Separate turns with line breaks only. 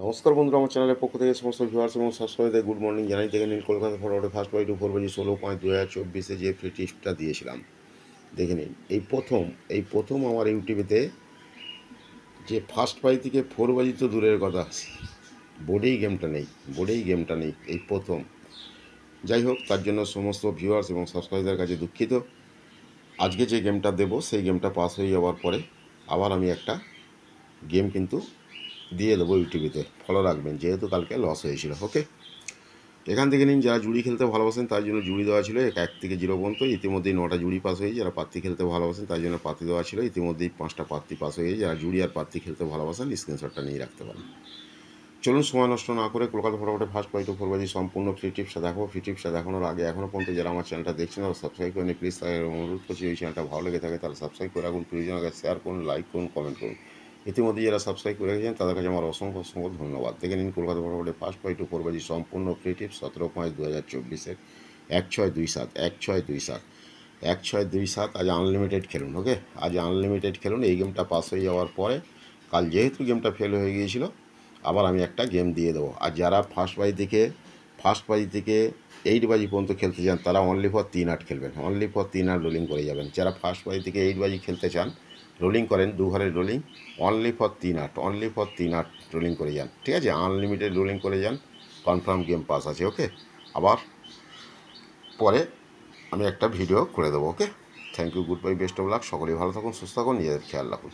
নমস্কার বন্ধুরা, আমার চ্যানেলের পক্ষ থেকে সমস্ত ভিউয়ার্স এবং সাবস্ক্রাইবারদের গুড মর্নিং জানাই। থেকে নিন কলকাতা ফরওয়ার্ডে ফার্স্ট বাই টু 4 16/5/2024 যে ফ্রি টিপসটা দিয়েছিলাম দেখে নিন। এই প্রথম আমার ইউটিউবেতে যে ফার্স্ট বাই থেকে 4 তো দূরের কথা, বোর্ডেই গেমটা নেই এই প্রথম। যাই হোক, তার জন্য সমস্ত ভিউয়ার্স এবং সাবস্ক্রাইবারদের কাছে দুঃখিত। আজকে যে গেমটা দেবো সেই গেমটা পাস হয়ে যাওয়ার পরে আবার আমি একটা গেম কিন্তু দিয়ে দেবো ইউটিউবেতে, ফলো রাখবেন, যেহেতু কালকে লস হয়েছিল। ওকে, এখান থেকে নিন। যারা জুড়ি খেলতে ভালোবাসেন তার জন্য জুড়ি দেওয়া ছিল 1 থেকে 0 পর্যন্ত। ইতিমধ্যেই 9টা জুড়ি পাস হয়েছে। যারা পাত্তি খেলতে ভালোবাসেন তার জন্য পাত্তি দেওয়া ছিল, ইতিমধ্যেই 5টা পাত্তি পাস হয়ে গেছে। যারা জুড়ি আর পাত্তি খেলতে ভালোবাসেন স্ক্রিনশটটা নিয়ে রাখতে পারেন। চলুন সময় নষ্ট না করে কলকাতা ফটাফটে ফার্স্ট বাই টু 4 সম্পূর্ণ ফ্রি টিপসটা দেখো। ফ্রি টিপসটা দেখানোর আগে এখনও পর্যন্ত যারা আমার চ্যানেলটা দেখছেন তারা সাবস্ক্রাইব করেন প্লিজ। তাই অনুরোধ করছি, এই চ্যানেলটা ভালো লেগে থাকে তাহলে সাবস্ক্রাইব করে রাখুন, প্রিয়জনের কাছে শেয়ার করুন, লাইক করুন, কমেন্ট করুন। ইতিমধ্যে যারা সাবস্ক্রাইব করে রেখেছেন তাদের কাছে আমার অসংখ্য অসংখ্য ধন্যবাদ। দেখে নিন কলকাতা ফটাফটে ফার্স্ট বাই টু 4 সম্পূর্ণ ফ্রি টিপস 17/5/2024 1627 1627 1627। আজ আনলিমিটেড খেলুন। ওকে, আজ আনলিমিটেড খেলুন। এই গেমটা পাস হয়ে যাওয়ার পরে কাল যেহেতু গেমটা ফেল হয়ে গিয়েছিল আবার আমি একটা গেম দিয়ে দেবো। আর যারা ফার্স্ট বাজি থেকে 8 বাজি পর্যন্ত খেলতে চান তারা অনলি ফর 3-8 খেলবেন, অনলি ফর 3-8 রোলিং করে যাবেন। যারা ফার্স্ট বাজি থেকে 8 বাজি খেলতে চান, রোলিং করেন, 2 ঘরের রোলিং, অনলি ফর 3-8 রোলিং করে যান। ঠিক আছে, আনলিমিটেড রোলিং করে যান, কনফার্ম গেম পাস আছে। ওকে, আবার পরে আমি একটা ভিডিও করে দেবো। Okay, thank you, goodbye, best of luck. সকলেই ভালো থাকুন, সুস্থ থাকুন, নিজেদের খেয়াল রাখুন।